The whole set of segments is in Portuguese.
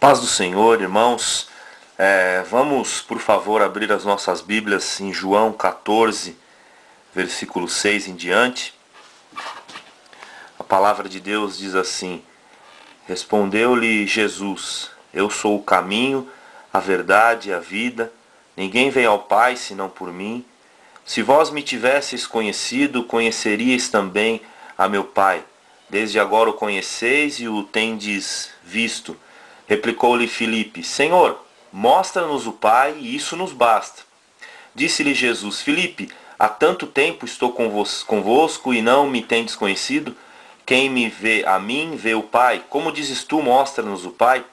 Paz do Senhor, irmãos. Vamos, por favor, abrir as nossas Bíblias em João 14, versículo 6 em diante. A palavra de Deus diz assim: Respondeu-lhe Jesus: Eu sou o caminho, a verdade e a vida. Ninguém vem ao Pai senão por mim. Se vós me tivesseis conhecido, conheceríeis também a meu Pai. Desde agora o conheceis e o tendes visto. Replicou-lhe Filipe: Senhor, mostra-nos o Pai e isso nos basta. Disse-lhe Jesus: Filipe, há tanto tempo estou convosco e não me tendes conhecido? Quem me vê a mim, vê o Pai. Como dizes tu, mostra-nos o Pai?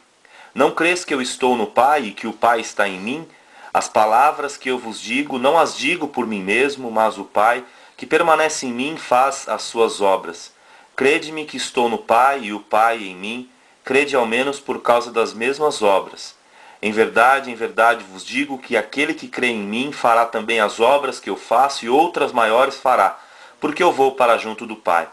Não crês que eu estou no Pai e que o Pai está em mim? As palavras que eu vos digo, não as digo por mim mesmo, mas o Pai, que permanece em mim, faz as suas obras. Crede-me que estou no Pai e o Pai em mim. Crede ao menos por causa das mesmas obras. Em verdade vos digo que aquele que crê em mim fará também as obras que eu faço e outras maiores fará, porque eu vou para junto do Pai.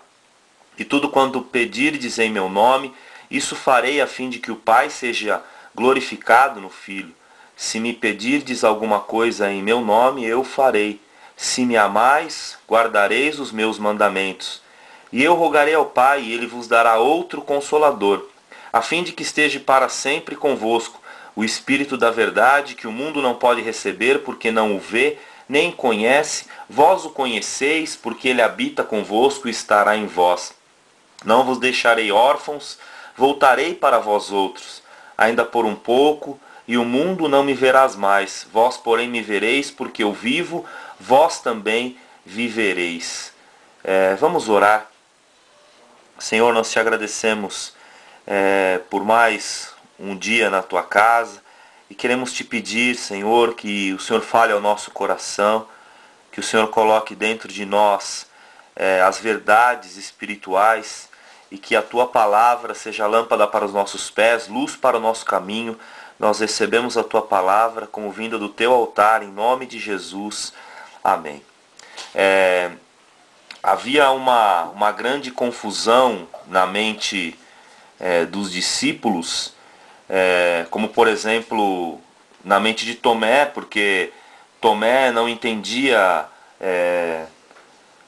E tudo quanto pedirdes em meu nome, isso farei a fim de que o Pai seja glorificado no Filho. Se me pedirdes alguma coisa em meu nome, eu farei. Se me amais, guardareis os meus mandamentos. E eu rogarei ao Pai, e ele vos dará outro Consolador, a fim de que esteja para sempre convosco, o Espírito da verdade, que o mundo não pode receber, porque não o vê, nem conhece. Vós o conheceis, porque ele habita convosco e estará em vós. Não vos deixarei órfãos, voltarei para vós outros. Ainda por um pouco, e o mundo não me verás mais. Vós, porém, me vereis, porque eu vivo, vós também vivereis. Vamos orar. Senhor, nós te agradecemos por mais um dia na tua casa e queremos te pedir, Senhor, que o Senhor fale ao nosso coração, que o Senhor coloque dentro de nós as verdades espirituais e que a tua palavra seja lâmpada para os nossos pés, luz para o nosso caminho. Nós recebemos a tua palavra como vinda do teu altar, em nome de Jesus. Amém. Havia uma grande confusão na mente dos discípulos, como por exemplo na mente de Tomé, porque Tomé não entendia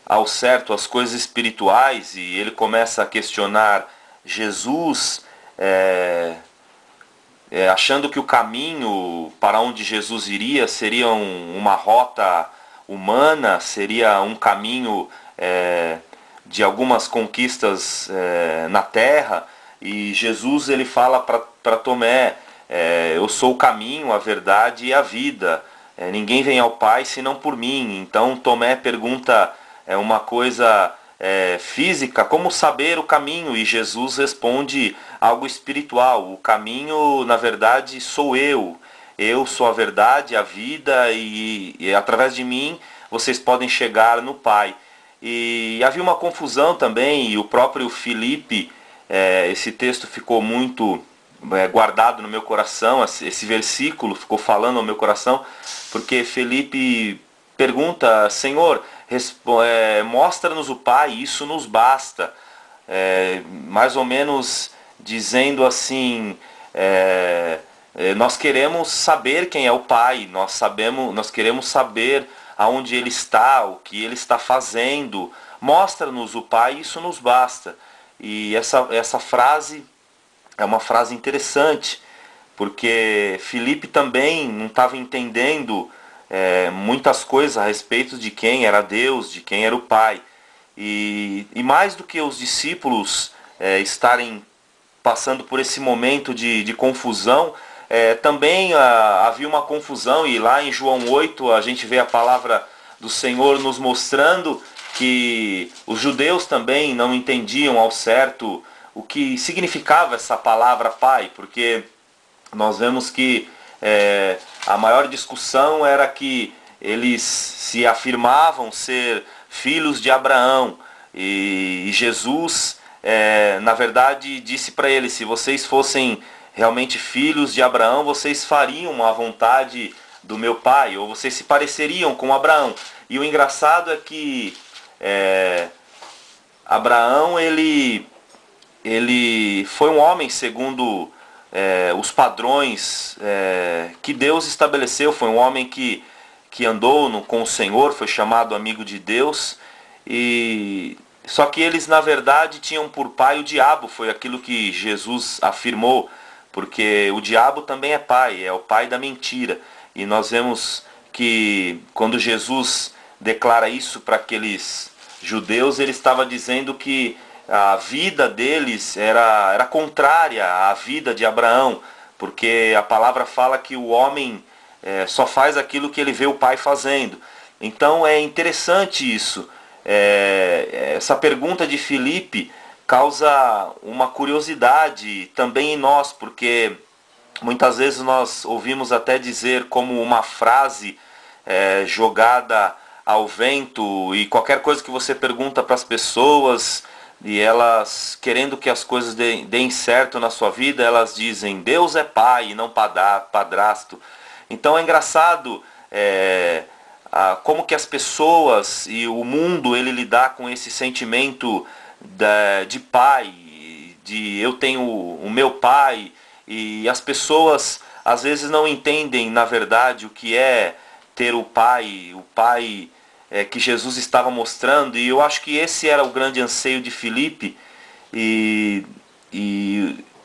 ao certo as coisas espirituais e ele começa a questionar Jesus, achando que o caminho para onde Jesus iria seria uma rota humana, seria um caminho de algumas conquistas na terra. E Jesus ele fala para Tomé: eu sou o caminho, a verdade e a vida. Ninguém vem ao Pai senão por mim. Então Tomé pergunta uma coisa física: como saber o caminho? E Jesus responde algo espiritual: o caminho, na verdade, sou eu. Eu sou a verdade, a vida, e através de mim vocês podem chegar no Pai. E havia uma confusão também, e o próprio Filipe, esse texto ficou muito guardado no meu coração, esse versículo ficou falando ao meu coração, porque Filipe pergunta: Senhor, mostra-nos o Pai, isso nos basta. Mais ou menos dizendo assim: nós queremos saber quem é o Pai, nós queremos saber aonde Ele está, o que Ele está fazendo. Mostra-nos o Pai, isso nos basta. E essa frase é uma frase interessante, porque Filipe também não estava entendendo muitas coisas a respeito de quem era Deus, de quem era o Pai. E mais do que os discípulos estarem passando por esse momento de confusão, também havia uma confusão, e lá em João 8 a gente vê a palavra do Senhor nos mostrando que os judeus também não entendiam ao certo o que significava essa palavra Pai, porque nós vemos que a maior discussão era que eles se afirmavam ser filhos de Abraão, e Jesus, na verdade, disse para eles: se vocês fossem realmente filhos de Abraão, vocês fariam a vontade do meu pai, ou vocês se pareceriam com Abraão. E o engraçado é que Abraão ele foi um homem segundo os padrões que Deus estabeleceu. Foi um homem que andou com o Senhor, foi chamado amigo de Deus, só que eles na verdade tinham por pai o diabo. Foi aquilo que Jesus afirmou, porque o diabo também é pai, é o pai da mentira. E nós vemos que quando Jesus declara isso para aqueles judeus, ele estava dizendo que a vida deles era contrária à vida de Abraão, porque a palavra fala que o homem só faz aquilo que ele vê o pai fazendo. Então é interessante isso. Essa pergunta de Filipe causa uma curiosidade também em nós, porque muitas vezes nós ouvimos até dizer como uma frase jogada ao vento, e qualquer coisa que você pergunta para as pessoas e elas querendo que as coisas deem certo na sua vida, elas dizem: Deus é pai e não padrasto. Então é engraçado como que as pessoas e o mundo ele lidar com esse sentimento de pai, de eu tenho o meu pai, e as pessoas às vezes não entendem na verdade o que é ter o pai que Jesus estava mostrando. E eu acho que esse era o grande anseio de Filipe. E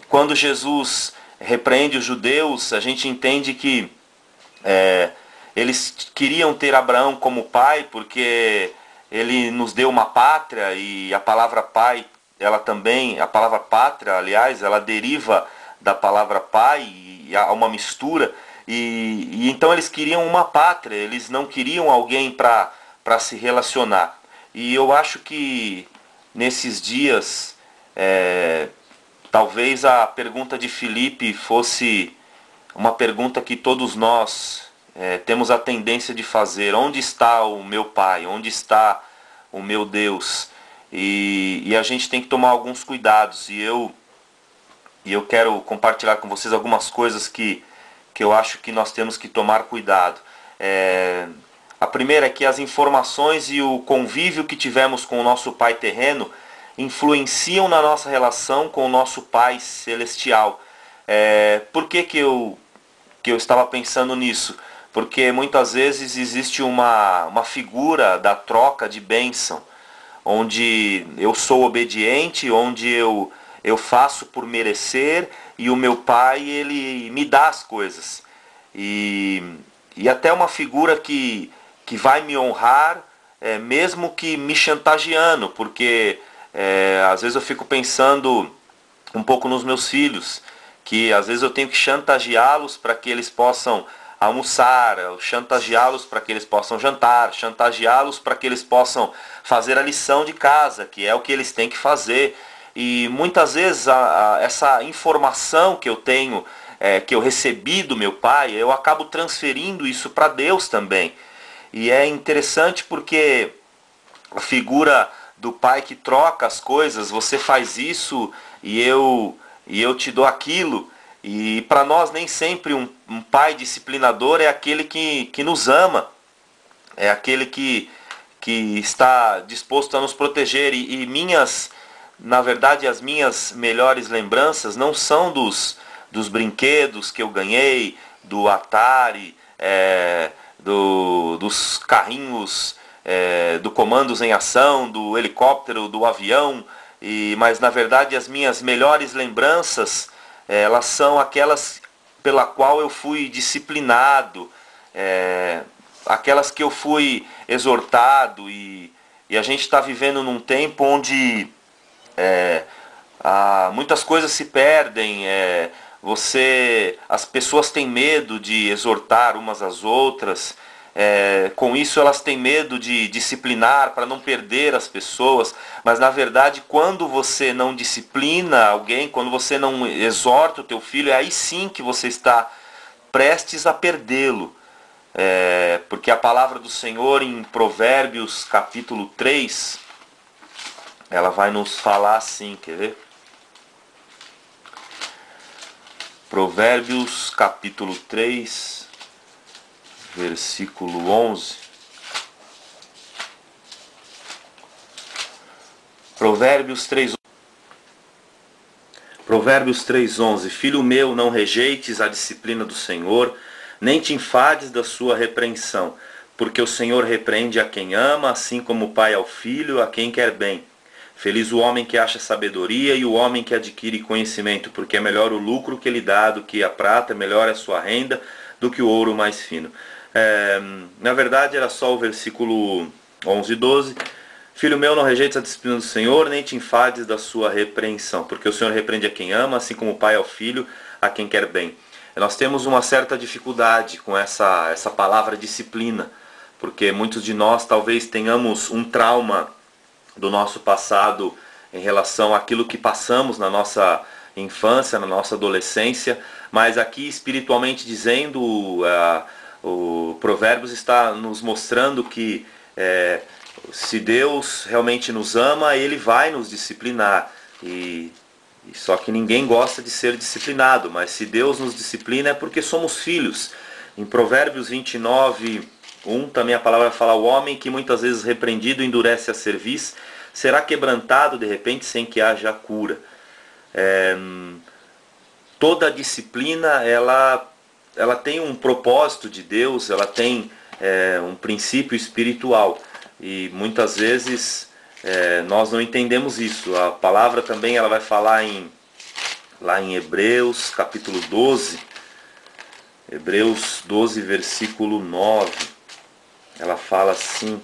quando Jesus repreende os judeus, a gente entende que eles queriam ter Abraão como pai, porque ele nos deu uma pátria, e a palavra pai, ela também, a palavra pátria, aliás, ela deriva da palavra pai, e há uma mistura. E então eles queriam uma pátria, eles não queriam alguém para se relacionar. E eu acho que nesses dias, talvez a pergunta de Filipe fosse uma pergunta que todos nós temos a tendência de fazer: onde está o meu pai? Onde está o meu Deus? E a gente tem que tomar alguns cuidados. E eu quero compartilhar com vocês algumas coisas que eu acho que nós temos que tomar cuidado. A primeira é que as informações e o convívio que tivemos com o nosso pai terreno influenciam na nossa relação com o nosso pai celestial. Por que eu estava pensando nisso? Porque muitas vezes existe uma figura da troca de bênção, onde eu sou obediente, onde eu faço por merecer, e o meu pai ele me dá as coisas. E até uma figura que vai me honrar, mesmo que me chantageando, porque às vezes eu fico pensando um pouco nos meus filhos, que às vezes eu tenho que chantageá-los para que eles possam almoçar, chantageá-los para que eles possam jantar, chantageá-los para que eles possam fazer a lição de casa, que é o que eles têm que fazer. E muitas vezes essa informação que eu tenho, que eu recebi do meu pai, eu acabo transferindo isso para Deus também. E é interessante porque a figura do pai que troca as coisas: você faz isso e eu te dou aquilo. E para nós nem sempre um pai disciplinador é aquele que nos ama, é aquele que está disposto a nos proteger. Na verdade, as minhas melhores lembranças não são dos brinquedos que eu ganhei, do Atari, dos carrinhos, do Comandos em Ação, do helicóptero, do avião, mas na verdade as minhas melhores lembranças, elas são aquelas pela qual eu fui disciplinado, aquelas que eu fui exortado. E a gente está vivendo num tempo onde muitas coisas se perdem. As pessoas têm medo de exortar umas às outras. Com isso elas têm medo de disciplinar para não perder as pessoas. Mas na verdade, quando você não disciplina alguém, quando você não exorta o teu filho, é aí sim que você está prestes a perdê-lo. Porque a palavra do Senhor em Provérbios capítulo 3, ela vai nos falar assim, quer ver? Provérbios capítulo 3, versículo 11. Provérbios 3. Provérbios 3:11. Filho meu, não rejeites a disciplina do Senhor, nem te enfades da sua repreensão, porque o Senhor repreende a quem ama, assim como o pai ao filho, a quem quer bem. Feliz o homem que acha sabedoria e o homem que adquire conhecimento, porque é melhor o lucro que ele dá do que a prata, melhor é a sua renda do que o ouro mais fino. Na verdade era só o versículo 11 e 12. Filho meu, não rejeites a disciplina do Senhor, nem te enfades da sua repreensão, porque o Senhor repreende a quem ama, assim como o pai ao filho, a quem quer bem. Nós temos uma certa dificuldade com essa palavra disciplina, porque muitos de nós talvez tenhamos um trauma do nosso passado em relação àquilo que passamos na nossa infância, na nossa adolescência, mas aqui espiritualmente dizendo, o Provérbios está nos mostrando que se Deus realmente nos ama, Ele vai nos disciplinar. Só que ninguém gosta de ser disciplinado, mas se Deus nos disciplina é porque somos filhos. Em Provérbios 29:1 também a palavra fala: o homem que muitas vezes repreendido endurece a cerviz, será quebrantado de repente sem que haja cura. Toda disciplina ela tem um propósito de Deus, ela tem um princípio espiritual. E muitas vezes nós não entendemos isso. A palavra também ela vai falar lá em Hebreus capítulo 12. Hebreus 12, versículo 9. Ela fala assim.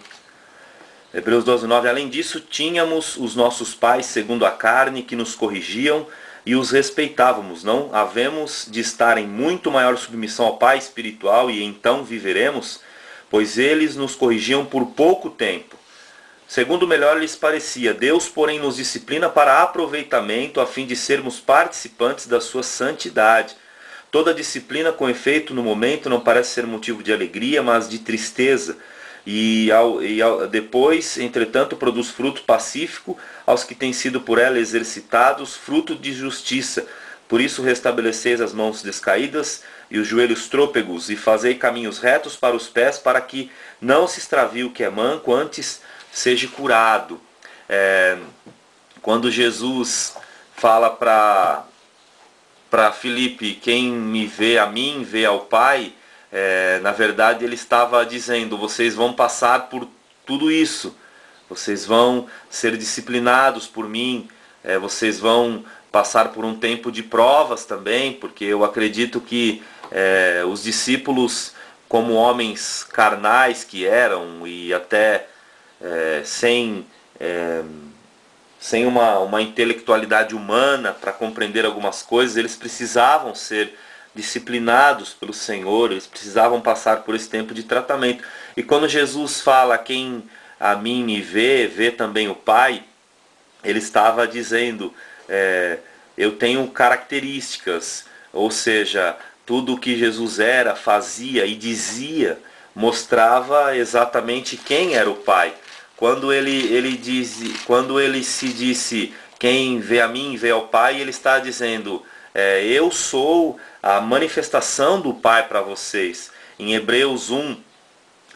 Hebreus 12, 9. Além disso, tínhamos os nossos pais segundo a carne que nos corrigiam e os respeitávamos. Não havemos de estar em muito maior submissão ao Pai espiritual e então viveremos? Pois eles nos corrigiam por pouco tempo, segundo melhor lhes parecia. Deus, porém, nos disciplina para aproveitamento, a fim de sermos participantes da sua santidade. Toda disciplina, com efeito, no momento, não parece ser motivo de alegria, mas de tristeza. Depois, entretanto, produz fruto pacífico aos que têm sido por ela exercitados, fruto de justiça. Por isso restabeleceis as mãos descaídas e os joelhos trôpegos, e fazei caminhos retos para os pés, para que não se extravie o que é manco, antes seja curado. Quando Jesus fala para Filipe: quem me vê a mim, vê ao Pai, na verdade ele estava dizendo: vocês vão passar por tudo isso, vocês vão ser disciplinados por mim, vocês vão passar por um tempo de provas também, porque eu acredito que os discípulos, como homens carnais que eram, e até sem uma intelectualidade humana para compreender algumas coisas, eles precisavam ser disciplinados pelo Senhor, eles precisavam passar por esse tempo de tratamento. E quando Jesus fala: quem a mim me vê, vê também o Pai, ele estava dizendo: eu tenho características, ou seja, tudo o que Jesus era, fazia e dizia mostrava exatamente quem era o Pai. Quando ele se disse: quem vê a mim, vê ao Pai, ele está dizendo: eu sou a manifestação do Pai para vocês. Em Hebreus 1,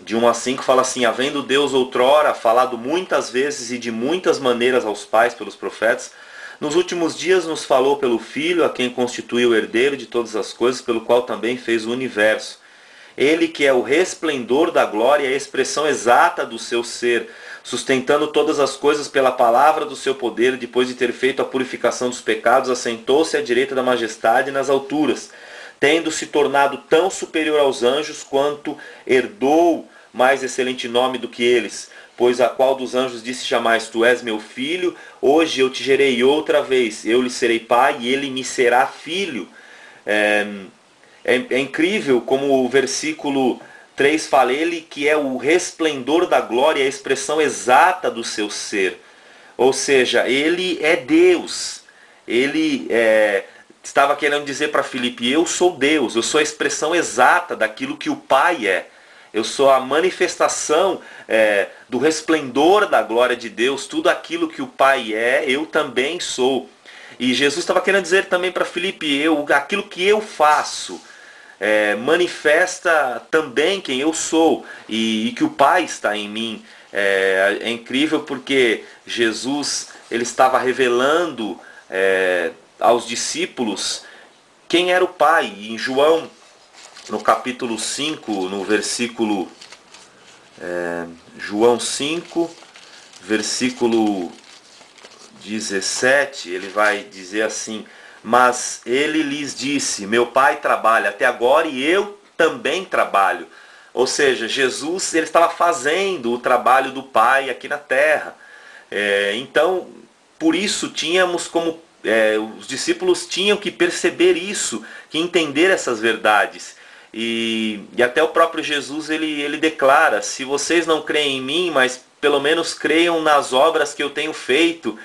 de 1 a 5, fala assim: havendo Deus outrora falado muitas vezes e de muitas maneiras aos pais pelos profetas, nos últimos dias nos falou pelo Filho, a quem constitui o herdeiro de todas as coisas, pelo qual também fez o universo. Ele que é o resplendor da glória e a expressão exata do seu ser, sustentando todas as coisas pela palavra do seu poder, depois de ter feito a purificação dos pecados, assentou-se à direita da majestade nas alturas, tendo se tornado tão superior aos anjos quanto herdou mais excelente nome do que eles. Pois a qual dos anjos disse jamais: tu és meu filho, hoje eu te gerei outra vez, eu lhe serei pai e ele me será filho. É incrível como o versículo 3 fala: ele que é o resplendor da glória, a expressão exata do seu ser. Ou seja, ele é Deus. Ele estava querendo dizer para Filipe: eu sou Deus, eu sou a expressão exata daquilo que o Pai é. Eu sou a manifestação do resplendor da glória de Deus. Tudo aquilo que o Pai é, eu também sou. E Jesus estava querendo dizer também para Filipe: aquilo que eu faço manifesta também quem eu sou e que o Pai está em mim. É incrível porque Jesus ele estava revelando aos discípulos quem era o Pai. E em João, no capítulo 5, no versículo... João 5, versículo 17, ele vai dizer assim: mas ele lhes disse, meu Pai trabalha até agora e eu também trabalho. Ou seja, Jesus, ele estava fazendo o trabalho do Pai aqui na terra. Então, por isso tínhamos como... os discípulos tinham que perceber isso, que entender essas verdades. E até o próprio Jesus, ele declara: se vocês não creem em mim, mas pelo menos creiam nas obras que eu tenho feito,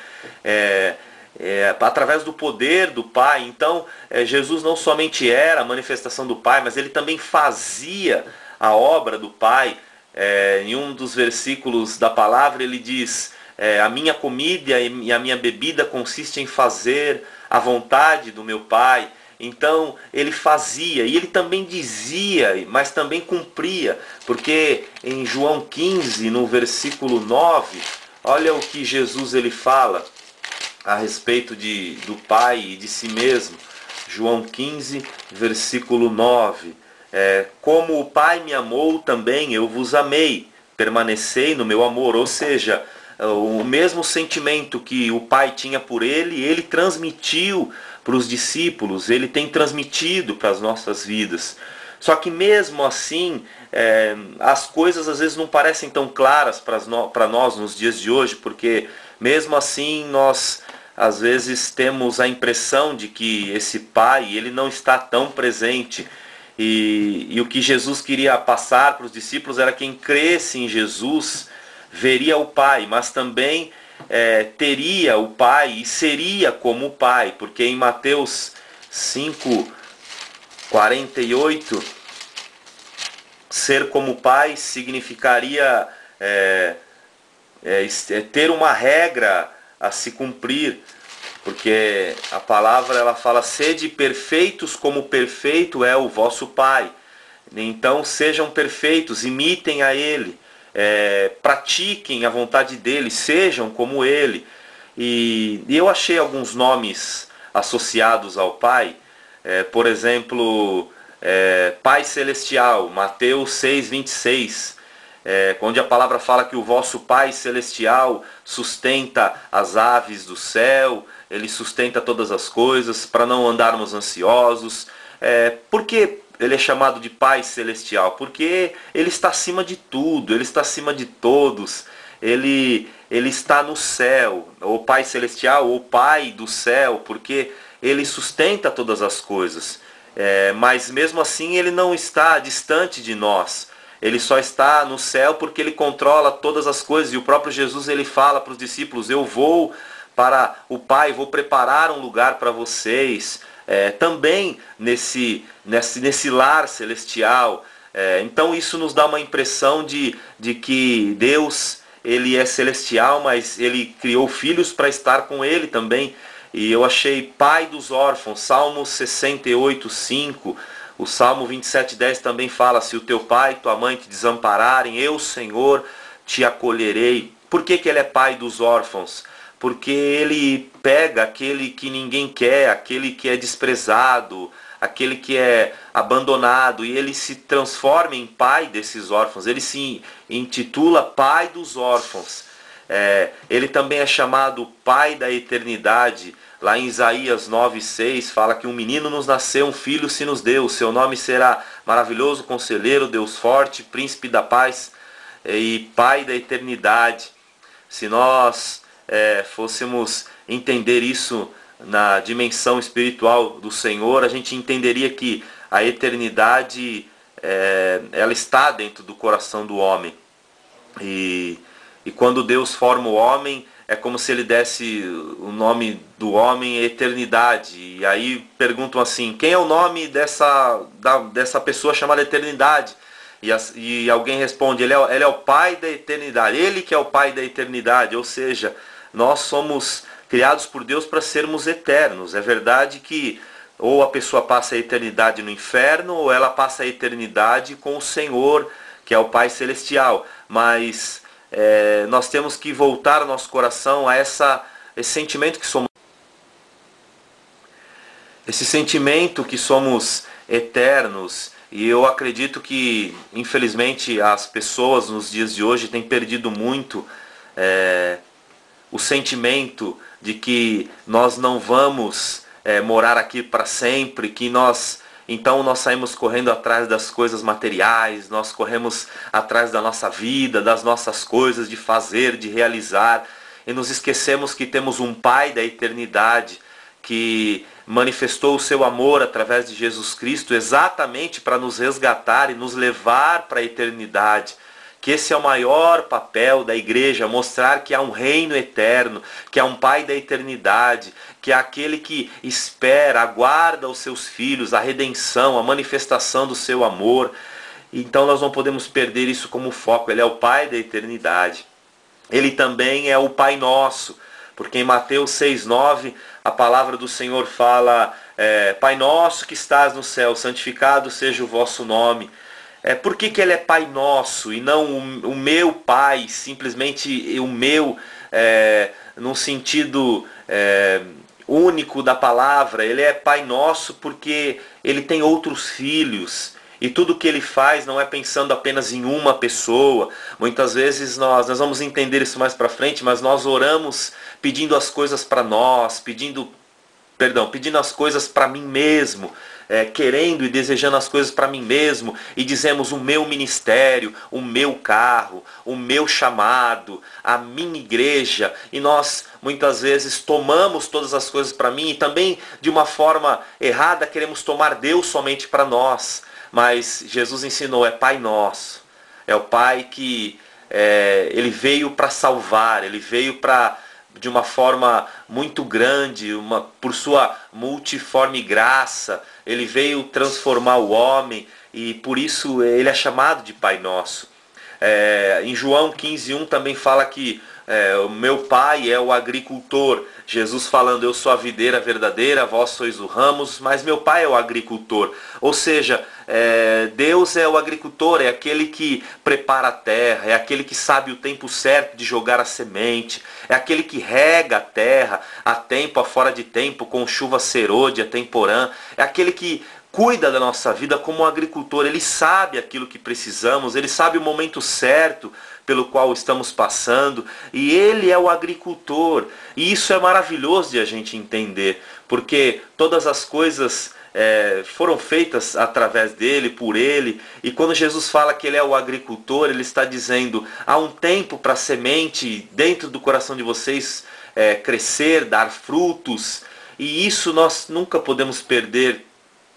através do poder do Pai. Então, Jesus não somente era a manifestação do Pai, mas ele também fazia a obra do Pai. Em um dos versículos da palavra ele diz: a minha comida e a minha bebida consiste em fazer a vontade do meu Pai. Então ele fazia, e ele também dizia, mas também cumpria, porque em João 15, no versículo 9, olha o que Jesus ele fala a respeito do Pai e de si mesmo. João 15, versículo 9. Como o Pai me amou, também eu vos amei, permanecei no meu amor. Ou seja, o mesmo sentimento que o Pai tinha por ele transmitiu para os discípulos, ele tem transmitido para as nossas vidas. Só que mesmo assim, as coisas às vezes não parecem tão claras para nós nos dias de hoje, porque mesmo assim nós às vezes temos a impressão de que esse Pai, ele não está tão presente. E o que Jesus queria passar para os discípulos era: quem cresce em Jesus veria o Pai, mas também teria o Pai e seria como o Pai, porque em Mateus 5:48, ser como o Pai significaria ter uma regra a se cumprir, porque a palavra ela fala: sede perfeitos como perfeito é o vosso Pai. Então sejam perfeitos, imitem a Ele, pratiquem a vontade dele, sejam como ele. E eu achei alguns nomes associados ao Pai, por exemplo, Pai Celestial, Mateus 6:26, onde a palavra fala que o vosso Pai Celestial sustenta as aves do céu, ele sustenta todas as coisas, para não andarmos ansiosos. Por que ele é chamado de Pai Celestial? Porque ele está acima de tudo, ele está acima de todos, ele está no céu. O Pai Celestial, o Pai do céu, porque ele sustenta todas as coisas. Mas mesmo assim ele não está distante de nós, ele só está no céu porque ele controla todas as coisas. E o próprio Jesus ele fala para os discípulos: eu vou para o Pai, vou preparar um lugar para vocês. Também nesse lar celestial. Então isso nos dá uma impressão de que Deus ele é celestial, mas ele criou filhos para estar com ele também. E eu achei Pai dos órfãos, Salmo 68:5. O Salmo 27:10 também fala: se o teu pai e tua mãe te desampararem, eu, Senhor, te acolherei. Por que ele é Pai dos órfãos? Porque ele pega aquele que ninguém quer, aquele que é desprezado, aquele que é abandonado, e ele se transforma em pai desses órfãos. Ele se intitula Pai dos órfãos. Ele também é chamado Pai da eternidade. Lá em Isaías 9:6 fala que um menino nos nasceu, um filho se nos deu. Seu nome será Maravilhoso Conselheiro, Deus Forte, Príncipe da Paz e Pai da eternidade. Se nós fôssemos entender isso na dimensão espiritual do Senhor, a gente entenderia que a eternidade ela está dentro do coração do homem. E quando Deus forma o homem, é como se ele desse o nome do homem eternidade. E aí perguntam assim: quem é o nome dessa pessoa chamada eternidade? E alguém responde: ele é o Pai da eternidade, ele que é o Pai da eternidade. Ou seja, nós somos criados por Deus para sermos eternos. É verdade que ou a pessoa passa a eternidade no inferno, ou ela passa a eternidade com o Senhor, que é o Pai Celestial. Mas nós temos que voltar o nosso coração a esse sentimento que somos. esse sentimento que somos eternos. E eu acredito que, infelizmente, as pessoas nos dias de hoje têm perdido muito o sentimento de que nós não vamos morar aqui para sempre, que então nós saímos correndo atrás das coisas materiais, nós corremos atrás da nossa vida, das nossas coisas, de fazer, de realizar, e nos esquecemos que temos um Pai da eternidade que manifestou o seu amor através de Jesus Cristo exatamente para nos resgatar e nos levar para a eternidade. Que esse é o maior papel da igreja, mostrar que há um reino eterno, que há um Pai da eternidade, que é aquele que espera, aguarda os seus filhos, a redenção, a manifestação do seu amor. Então nós não podemos perder isso como foco. Ele é o Pai da eternidade. Ele também é o Pai nosso, porque em Mateus 6,9 a palavra do Senhor fala: Pai nosso que estás no céu, santificado seja o vosso nome. Por que ele é Pai nosso e não o meu Pai, simplesmente o meu, num sentido único da palavra? Ele é Pai nosso porque ele tem outros filhos. E tudo que ele faz não é pensando apenas em uma pessoa. Muitas vezes nós vamos entender isso mais para frente, mas nós oramos pedindo as coisas para nós, pedindo as coisas para mim mesmo, querendo e desejando as coisas para mim mesmo, e dizemos: o meu ministério, o meu carro, o meu chamado, a minha igreja, e nós muitas vezes tomamos todas as coisas para mim, e também de uma forma errada queremos tomar Deus somente para nós. Mas Jesus ensinou, é Pai nosso, é o Pai que ele veio para salvar, ele veio de uma forma muito grande, por sua multiforme graça, ele veio transformar o homem, e por isso ele é chamado de Pai nosso. Em João 15,1 também fala que o meu Pai é o agricultor. Jesus falando: eu sou a videira verdadeira, vós sois os ramos, mas meu Pai é o agricultor. Ou seja, Deus é o agricultor, é aquele que prepara a terra, é aquele que sabe o tempo certo de jogar a semente, é aquele que rega a terra a tempo, a fora de tempo, com chuva serôdia, temporã, é aquele que cuida da nossa vida como um agricultor. Ele sabe aquilo que precisamos, ele sabe o momento certo pelo qual estamos passando, e ele é o agricultor. E isso é maravilhoso de a gente entender, porque todas as coisas foram feitas através dele, por ele. E quando Jesus fala que ele é o agricultor, ele está dizendo: há um tempo para a semente dentro do coração de vocês crescer, dar frutos, e isso nós nunca podemos perder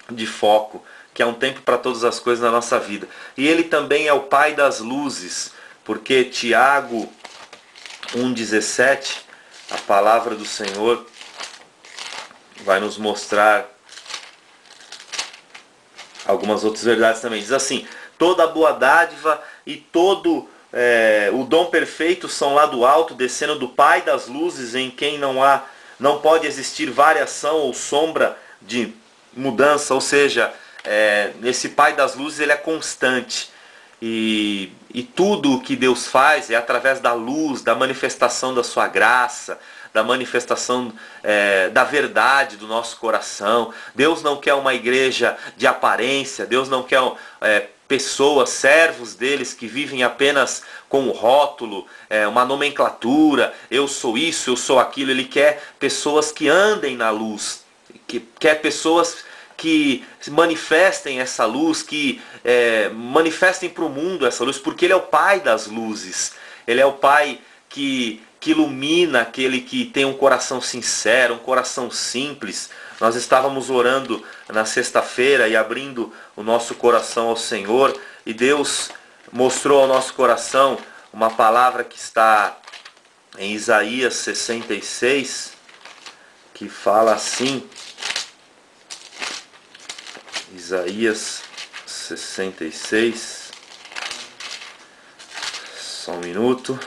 de foco, que é um tempo para todas as coisas na nossa vida. E ele também é o Pai das luzes, porque Tiago 1,17, a palavra do Senhor vai nos mostrar algumas outras verdades também. Diz assim: toda boa dádiva e todo o dom perfeito são lá do alto, descendo do Pai das luzes, em quem não pode existir variação ou sombra de mudança. Ou seja, esse Pai das luzes, ele é constante. E tudo o que Deus faz é através da luz, da manifestação da sua graça, da manifestação da verdade do nosso coração. Deus não quer uma igreja de aparência, Deus não quer pessoas, servos deles, que vivem apenas com o rótulo, uma nomenclatura: eu sou isso, eu sou aquilo. Ele quer pessoas que andem na luz, quer pessoas que manifestem essa luz, que manifestem para o mundo essa luz, porque ele é o Pai das luzes. Ele é o Pai que ilumina aquele que tem um coração sincero, um coração simples. Nós estávamos orando na sexta-feira e abrindo o nosso coração ao Senhor, e Deus mostrou ao nosso coração uma palavra que está em Isaías 66, que fala assim. Isaías 66, só um minuto.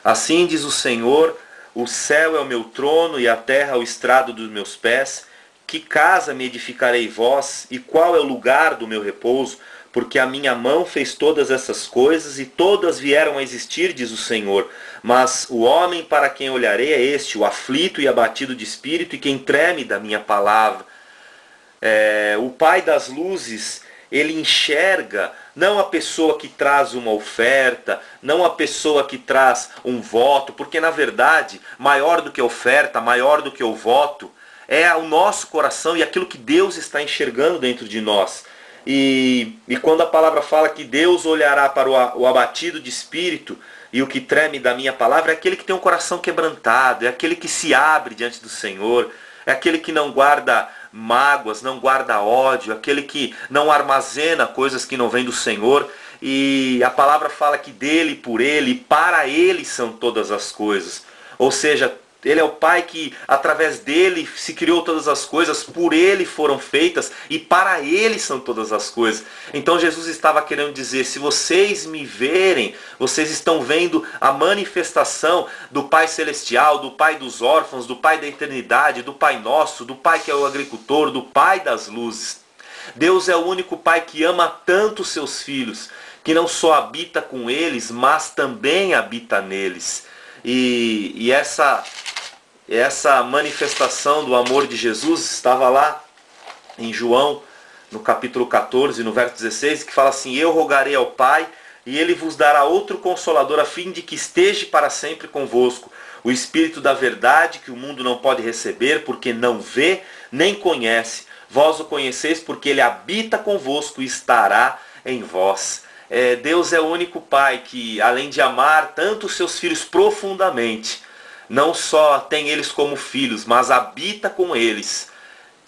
Assim diz o Senhor: o céu é o meu trono e a terra o estrado dos meus pés. Que casa me edificarei vós, e qual é o lugar do meu repouso? porque a minha mão fez todas essas coisas e todas vieram a existir, diz o Senhor. Mas o homem para quem olharei é este, o aflito e abatido de espírito e quem treme da minha palavra. O Pai das luzes, ele enxerga não a pessoa que traz uma oferta, não a pessoa que traz um voto, porque na verdade, maior do que a oferta, maior do que o voto, é o nosso coração e aquilo que Deus está enxergando dentro de nós. E quando a palavra fala que Deus olhará para o abatido de espírito e o que treme da minha palavra, é aquele que tem um coração quebrantado, é aquele que se abre diante do Senhor, é aquele que não guarda mágoas, não guarda ódio, aquele que não armazena coisas que não vêm do Senhor. E a palavra fala que dele, por ele e para ele são todas as coisas. Ou seja, ele é o Pai que através dele se criou todas as coisas, por ele foram feitas e para ele são todas as coisas. Então Jesus estava querendo dizer, se vocês me verem, vocês estão vendo a manifestação do Pai Celestial, do Pai dos órfãos, do Pai da eternidade, do Pai nosso, do Pai que é o agricultor, do Pai das luzes. Deus é o único Pai que ama tanto os seus filhos, que não só habita com eles, mas também habita neles. E essa manifestação do amor de Jesus estava lá em João, no capítulo 14, no verso 16, que fala assim, eu rogarei ao Pai, e ele vos dará outro Consolador, a fim de que esteja para sempre convosco, o Espírito da verdade, que o mundo não pode receber, porque não vê, nem conhece. Vós o conheceis, porque ele habita convosco e estará em vós. Deus é o único Pai que, além de amar tanto os seus filhos profundamente, não só tem eles como filhos, mas habita com eles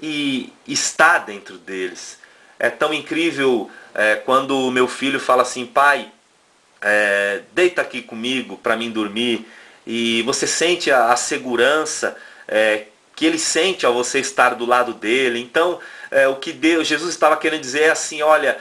e está dentro deles. É tão incrível quando o meu filho fala assim, pai, deita aqui comigo para mim dormir, e você sente a segurança que ele sente ao você estar do lado dele. Então, o que Jesus estava querendo dizer é assim, olha,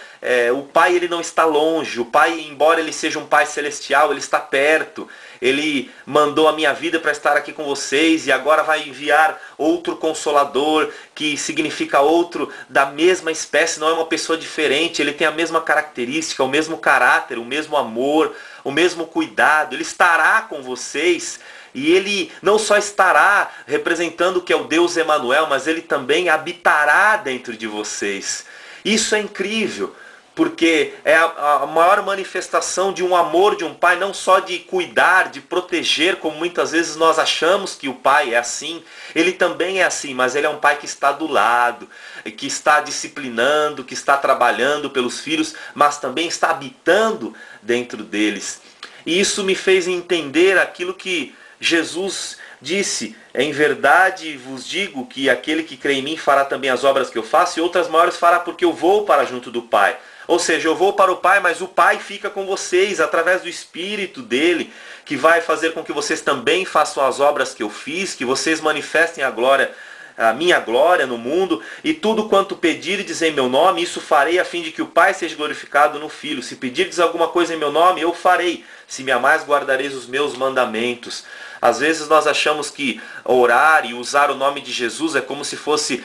o Pai ele não está longe, o Pai, embora ele seja um Pai celestial, ele está perto. Ele mandou a minha vida para estar aqui com vocês e agora vai enviar outro Consolador, que significa outro da mesma espécie, não é uma pessoa diferente, ele tem a mesma característica, o mesmo caráter, o mesmo amor, o mesmo cuidado, ele estará com vocês. E ele não só estará representando o que é o Deus Emanuel, mas ele também habitará dentro de vocês. Isso é incrível, porque é a maior manifestação de um amor de um pai, não só de cuidar, de proteger, como muitas vezes nós achamos que o pai é assim. Ele também é assim, mas ele é um pai que está do lado, que está disciplinando, que está trabalhando pelos filhos, mas também está habitando dentro deles. E isso me fez entender aquilo que Jesus disse, em verdade vos digo que aquele que crê em mim fará também as obras que eu faço e outras maiores fará, porque eu vou para junto do Pai. Ou seja, eu vou para o Pai, mas o Pai fica com vocês através do Espírito dele, que vai fazer com que vocês também façam as obras que eu fiz, que vocês manifestem a minha glória no mundo, e tudo quanto pedirdes em meu nome, isso farei, a fim de que o Pai seja glorificado no Filho. Se pedirdes alguma coisa em meu nome, eu farei. Se me amais, guardareis os meus mandamentos. Às vezes nós achamos que orar e usar o nome de Jesus é como se fosse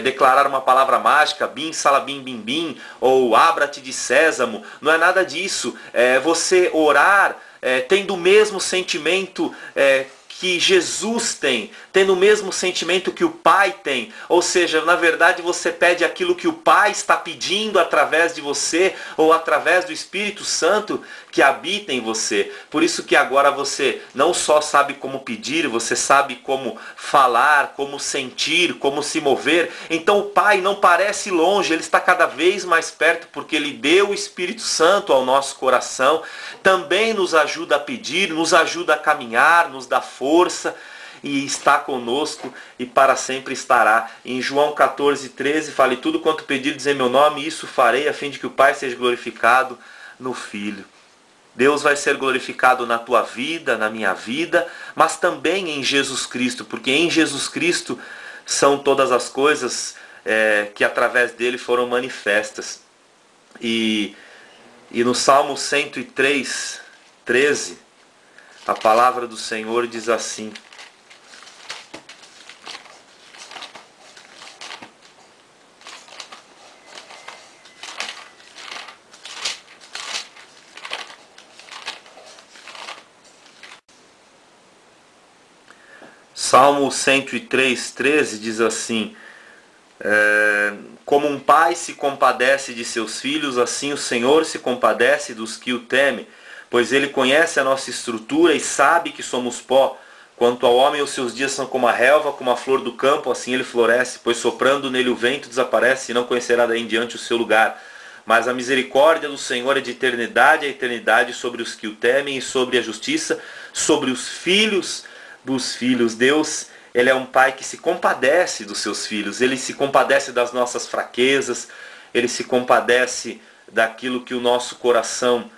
declarar uma palavra mágica, bim, salabim, bim, bim, ou abra-te de sésamo. Não é nada disso. É você orar tendo o mesmo sentimento que Jesus tem, tendo o mesmo sentimento que o Pai tem. Ou seja, na verdade você pede aquilo que o Pai está pedindo através de você, ou através do Espírito Santo que habita em você. Por isso que agora você não só sabe como pedir, você sabe como falar, como sentir, como se mover. Então o Pai não parece longe, ele está cada vez mais perto, porque ele deu o Espírito Santo ao nosso coração. Também nos ajuda a pedir, nos ajuda a caminhar, nos dá força, e está conosco e para sempre estará. Em João 14:13 fala, e tudo quanto pedirdes em meu nome, isso farei, a fim de que o Pai seja glorificado no Filho. Deus vai ser glorificado na tua vida, na minha vida, mas também em Jesus Cristo, porque em Jesus Cristo são todas as coisas que através dele foram manifestas. E no Salmo 103:13, a palavra do Senhor diz assim: Salmo 103:13 diz assim: como um pai se compadece de seus filhos, assim o Senhor se compadece dos que o temem, pois ele conhece a nossa estrutura e sabe que somos pó. Quanto ao homem, os seus dias são como a relva, como a flor do campo, assim ele floresce, pois soprando nele o vento desaparece e não conhecerá daí em diante o seu lugar. Mas a misericórdia do Senhor é de eternidade a eternidade sobre os que o temem e sobre a justiça, sobre os filhos dos filhos. Deus, ele é um pai que se compadece dos seus filhos, ele se compadece das nossas fraquezas, ele se compadece daquilo que o nosso coração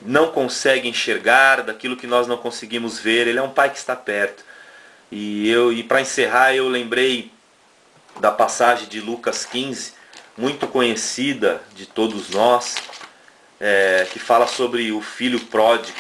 não consegue enxergar, daquilo que nós não conseguimos ver. Ele é um pai que está perto. E para encerrar, eu lembrei da passagem de Lucas 15, muito conhecida de todos nós, que fala sobre o filho pródigo,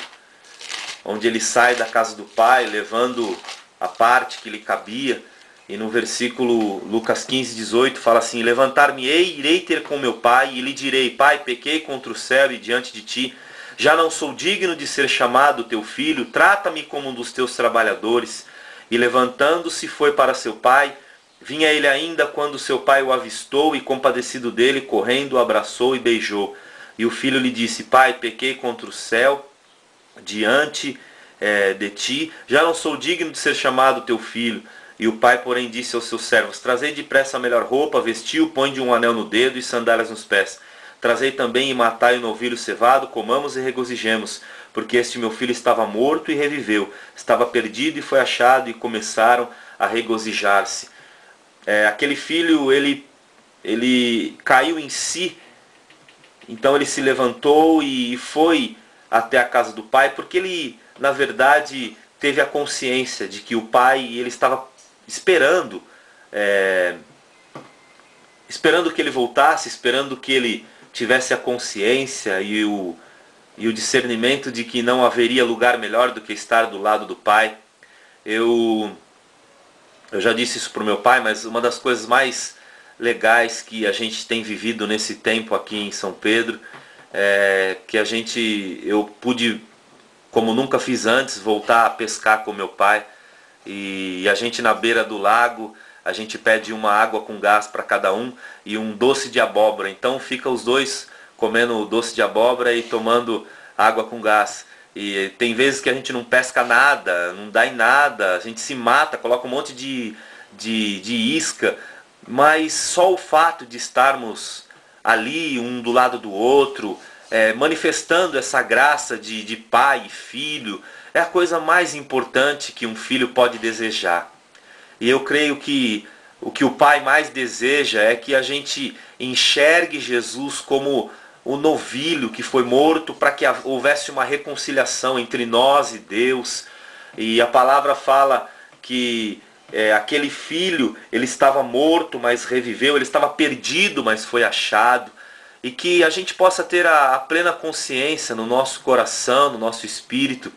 onde ele sai da casa do pai, levando a parte que lhe cabia. E no versículo Lucas 15:18 fala assim: levantar-me-ei, irei ter com meu pai, e lhe direi: pai, pequei contra o céu e diante de ti, já não sou digno de ser chamado teu filho, trata-me como um dos teus trabalhadores. E levantando-se foi para seu pai. Vinha ele ainda quando seu pai o avistou, e compadecido dele, correndo, o abraçou e beijou. E o filho lhe disse: pai, pequei contra o céu diante de ti, já não sou digno de ser chamado teu filho. E o pai, porém, disse aos seus servos: trazei depressa a melhor roupa, vestiu, põe-lhe um anel no dedo e sandálias nos pés. Trazei também e matai o novilho cevado, comamos e regozijemos, porque este meu filho estava morto e reviveu, estava perdido e foi achado, e começaram a regozijar-se. Aquele filho, ele caiu em si, então ele se levantou e foi até a casa do pai, porque ele, na verdade, teve a consciência de que o pai, ele estava esperando que ele voltasse, esperando que ele tivesse a consciência e o discernimento de que não haveria lugar melhor do que estar do lado do pai. Eu já disse isso para o meu pai, mas uma das coisas mais legais que a gente tem vivido nesse tempo aqui em São Pedro é que eu pude, como nunca fiz antes, voltar a pescar com meu pai. E a gente, na beira do lago, a gente pede uma água com gás para cada um e um doce de abóbora. Então fica os dois comendo o doce de abóbora e tomando água com gás. E tem vezes que a gente não pesca nada, não dá em nada, a gente se mata, coloca um monte de isca, mas só o fato de estarmos ali, um do lado do outro, manifestando essa graça de pai e filho, é a coisa mais importante que um filho pode desejar. E eu creio que o que o pai mais deseja é que a gente enxergue Jesus como o novilho que foi morto para que houvesse uma reconciliação entre nós e Deus. E a palavra fala que aquele filho, ele estava morto, mas reviveu, ele estava perdido, mas foi achado. E que a gente possa ter a plena consciência no nosso coração, no nosso espírito,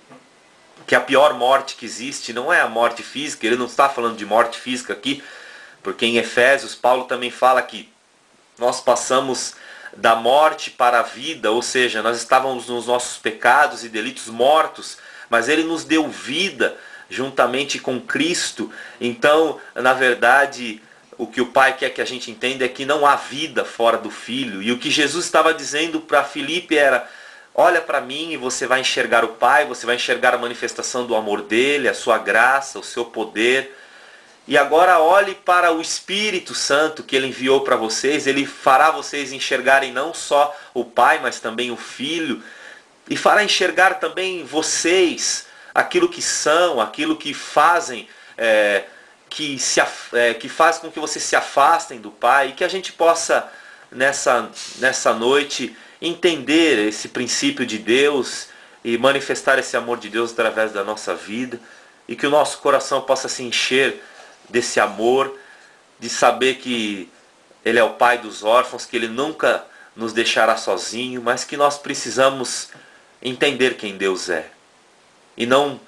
que a pior morte que existe não é a morte física. Ele não está falando de morte física aqui, porque em Efésios, Paulo também fala que nós passamos da morte para a vida, ou seja, nós estávamos nos nossos pecados e delitos mortos, mas ele nos deu vida juntamente com Cristo. Então, na verdade, o que o Pai quer que a gente entenda é que não há vida fora do Filho. E o que Jesus estava dizendo para Filipe era: olha para mim e você vai enxergar o Pai, você vai enxergar a manifestação do amor dele, a sua graça, o seu poder. E agora olhe para o Espírito Santo que ele enviou para vocês. Ele fará vocês enxergarem não só o Pai, mas também o Filho. E fará enxergar também vocês, aquilo que são, aquilo que fazem, que faz com que vocês se afastem do Pai. E que a gente possa, nessa noite, entender esse princípio de Deus e manifestar esse amor de Deus através da nossa vida. E que o nosso coração possa se encher desse amor, de saber que Ele é o Pai dos órfãos, que Ele nunca nos deixará sozinho, mas que nós precisamos entender quem Deus é. E não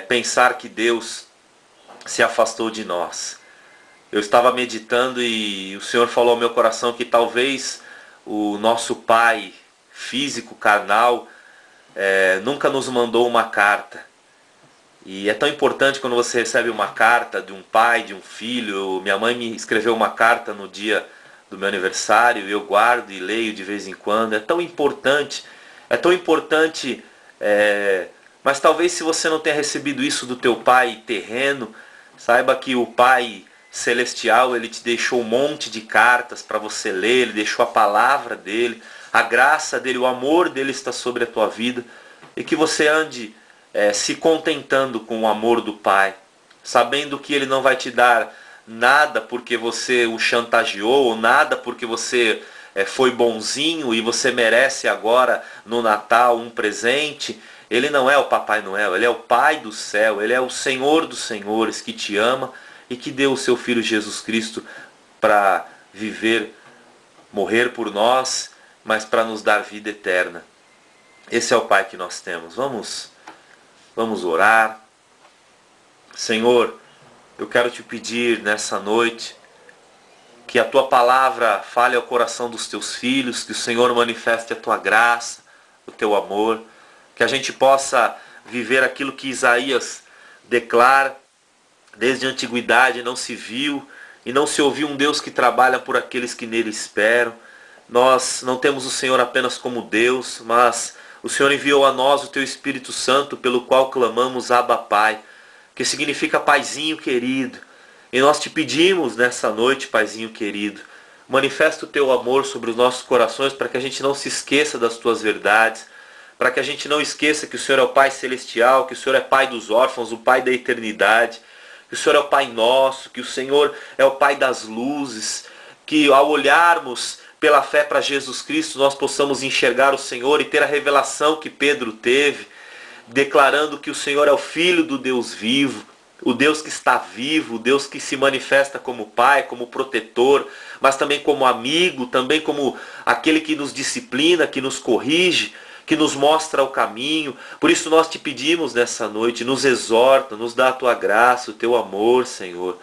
pensar que Deus se afastou de nós. Eu estava meditando e o Senhor falou ao meu coração que talvez o nosso Pai físico, carnal, nunca nos mandou uma carta. E é tão importante quando você recebe uma carta de um pai, de um filho. Minha mãe me escreveu uma carta no dia do meu aniversário, e eu guardo e leio de vez em quando. É tão importante, mas talvez se você não tenha recebido isso do teu pai terreno, saiba que o pai celestial, ele te deixou um monte de cartas para você ler, ele deixou a palavra dele, a graça dele, o amor dele está sobre a tua vida, e que você ande se contentando com o amor do pai, sabendo que ele não vai te dar nada porque você o chantageou, ou nada porque você foi bonzinho e você merece agora no Natal um presente. Ele não é o Papai Noel, ele é o Pai do céu, ele é o Senhor dos senhores que te ama e que deu o seu Filho Jesus Cristo para viver, morrer por nós, mas para nos dar vida eterna. Esse é o Pai que nós temos. Vamos orar. Senhor, eu quero te pedir nessa noite que a tua palavra fale ao coração dos teus filhos, que o Senhor manifeste a tua graça, o teu amor, que a gente possa viver aquilo que Isaías declara: desde a antiguidade não se viu e não se ouviu um Deus que trabalha por aqueles que nele esperam. Nós não temos o Senhor apenas como Deus, mas o Senhor enviou a nós o teu Espírito Santo, pelo qual clamamos Abba Pai, que significa Paizinho querido. E nós te pedimos nessa noite, Paizinho querido, manifesta o teu amor sobre os nossos corações, para que a gente não se esqueça das tuas verdades, para que a gente não esqueça que o Senhor é o Pai celestial, que o Senhor é Pai dos órfãos, o Pai da eternidade, que o Senhor é o Pai nosso, que o Senhor é o Pai das luzes, que ao olharmos pela fé para Jesus Cristo, nós possamos enxergar o Senhor e ter a revelação que Pedro teve, declarando que o Senhor é o Filho do Deus vivo, o Deus que está vivo, o Deus que se manifesta como Pai, como protetor, mas também como amigo, também como aquele que nos disciplina, que nos corrige, que nos mostra o caminho. Por isso nós te pedimos nessa noite, nos exorta, nos dá a tua graça, o teu amor, Senhor.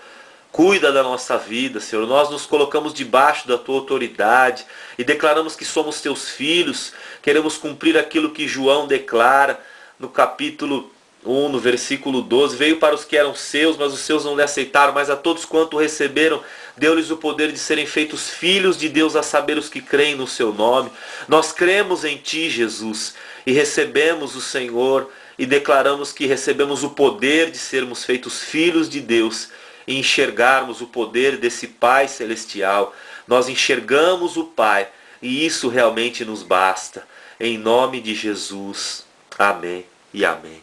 Cuida da nossa vida, Senhor. Nós nos colocamos debaixo da tua autoridade e declaramos que somos teus filhos. Queremos cumprir aquilo que João declara no capítulo 1, no versículo 12. Veio para os que eram seus, mas os seus não lhe aceitaram. Mas a todos quanto o receberam, deu-lhes o poder de serem feitos filhos de Deus, a saber, os que creem no seu nome. Nós cremos em ti, Jesus, e recebemos o Senhor, e declaramos que recebemos o poder de sermos feitos filhos de Deus, e enxergarmos o poder desse Pai celestial. Nós enxergamos o Pai, e isso realmente nos basta. Em nome de Jesus. Amém e amém.